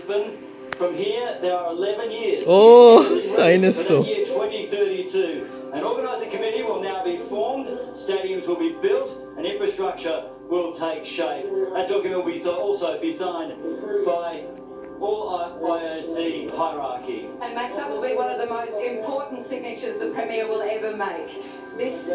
Brisbane. From here, there are 11 years. Oh, sinus for so. the year 2032. An organising committee will now be formed, stadiums will be built, and infrastructure will take shape. That document will also be signed by all IOC hierarchy. And Max, that will be one of the most important signatures the Premier will ever make. This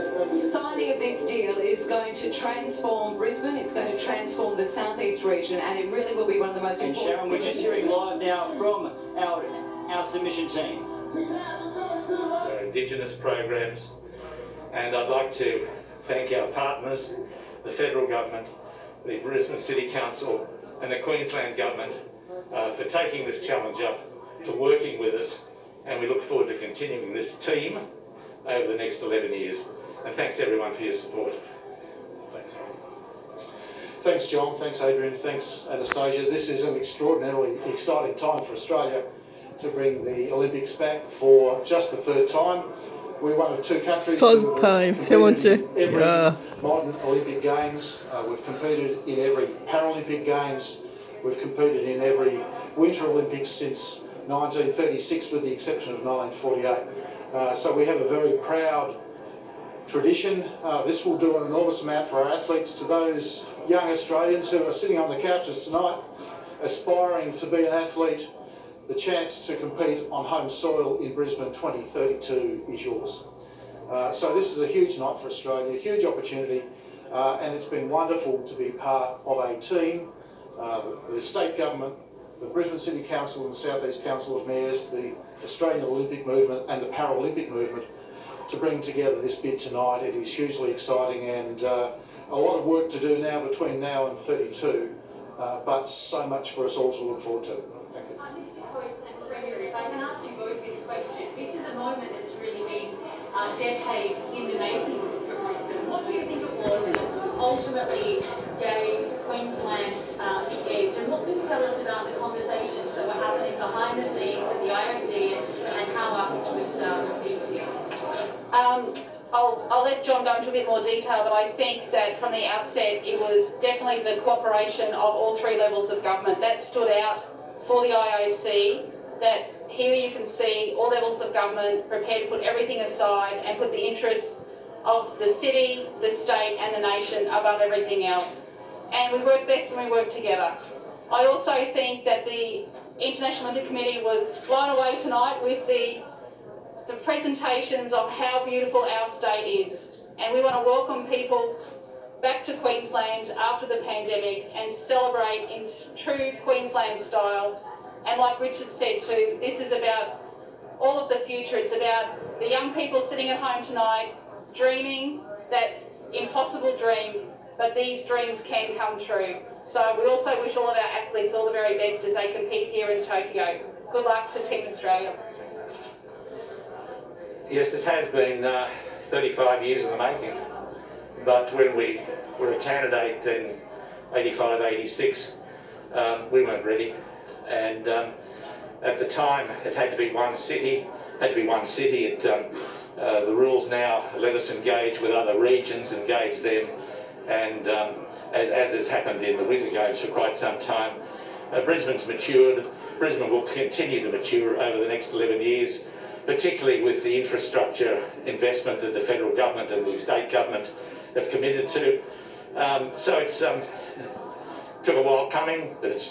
signing of this deal is going to transform Brisbane, it's going to transform the southeast region, and it really will be one of the most important Sharon, we're just hearing live now from our submission team. Indigenous programs, and I'd like to thank our partners, the federal government, the Brisbane City Council and the Queensland government for taking this challenge up, for working with us, and we look forward to continuing this team over the next 11 years. And thanks everyone for your support. Thanks. Thanks John, thanks Adrian, thanks Anastasia. This is an extraordinarily exciting time for Australia to bring the Olympics back for just the third time. We're one of two countries Third time, in every modern Olympic Games. We've competed in every Paralympic Games. We've competed in every Winter Olympics since 1936 with the exception of 1948. So we have a very proud tradition. This will do an enormous amount for our athletes. To those young Australians who are sitting on the couches tonight aspiring to be an athlete, the chance to compete on home soil in Brisbane 2032 is yours. So this is a huge night for Australia, a huge opportunity, and it's been wonderful to be part of a team, the state government, the Brisbane City Council and the South East Council of Mayors, the Australian Olympic movement and the Paralympic movement to bring together this bid tonight. It is hugely exciting and a lot of work to do now between now and 32, but so much for us all to look forward to. Thank you. Mr. Coates and Premier, if I can ask you both this question. This is a moment that's really been decades in the making for Brisbane. What do you think it was that ultimately gave Queensland the edge? And what can you tell us about the conversations that were happening behind the scenes at the IOC and how our pitch was received here? I'll let John go into a bit more detail, but I think that from the outset it was definitely the cooperation of all three levels of government that stood out for the IOC, that here you can see all levels of government prepared to put everything aside and put the interests of the city, the state and the nation above everything else. And we work best when we work together. I also think that the International Olympic Committee was blown away tonight with the presentations of how beautiful our state is. And we want to welcome people back to Queensland after the pandemic and celebrate in true Queensland style. And like Richard said too, this is about all of the future. It's about the young people sitting at home tonight dreaming that impossible dream, but these dreams can come true. So we also wish all of our athletes all the very best as they compete here in Tokyo. Good luck to Team Australia. Yes, this has been 35 years in the making, but when we were a candidate in 85, 86, we weren't ready, and at the time it had to be one city. The rules now let us engage with other regions, engage them, and as has happened in the Winter Games for quite some time, Brisbane's matured. Brisbane will continue to mature over the next 11 years, particularly with the infrastructure investment that the federal government and the state government have committed to. So it's took a while coming, but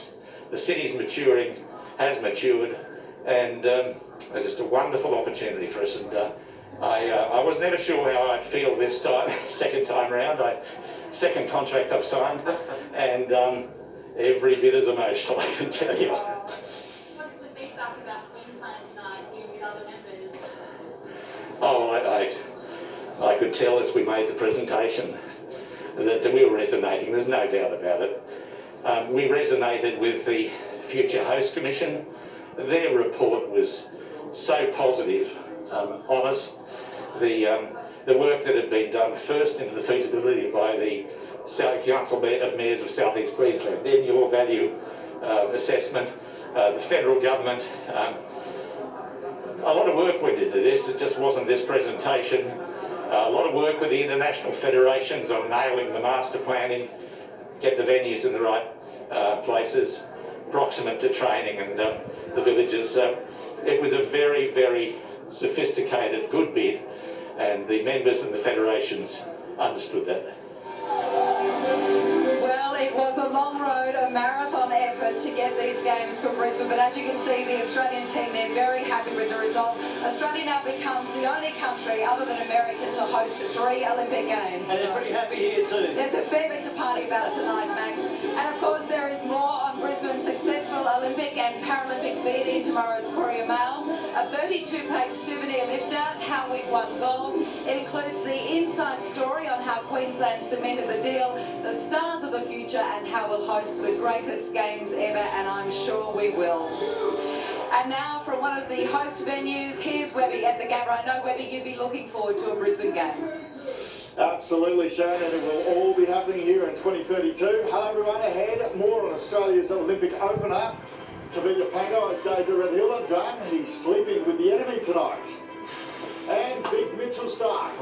the city's maturing, has matured, and it's just a wonderful opportunity for us. And I was never sure how I'd feel this time, second time round. Second contract I've signed, and every bit as emotional, I can tell you. What's the feedback about Queensland tonight here with other members? Oh, I could tell as we made the presentation that we were resonating, there's no doubt about it. We resonated with the Future Host Commission. Their report was so positive on us. The work that had been done first into the feasibility by the Council of Mayors of South East Queensland, then your value assessment, the federal government, a lot of work went into this. It just wasn't this presentation. A lot of work with the international federations on nailing the master planning, get the venues in the right places. proximate to training and the villages. It was a very, very sophisticated, good bid, and the members and the federations understood that. Well, it was a long road, a marathon effort to get these games for Brisbane, but as you can see, the Australian team, they're very happy with the result. Australia now becomes the only country other than America to host 3 Olympic Games. And they're pretty happy here too. There's a fair bit to party about tonight, Max. And of course, there is more on Brisbane's successful Olympic and Paralympic bid in tomorrow's Courier Mail. A 32-page souvenir lift-out, how we won gold. It includes the inside story on how Queensland cemented the deal, the stars of the future, and how we'll host the greatest games ever, and I'm sure we will. And now from one of the host venues, here's Webby at the Gabba. I know, Webby, you'd be looking forward to a Brisbane Games. Absolutely, Sharon, and it will all be happening here in 2032. Hello everyone, ahead, more on Australia's Olympic opener. Tavita Pango, as days at Red Hill are done. He's sleeping with the enemy tonight. And Big Mitchell Starc.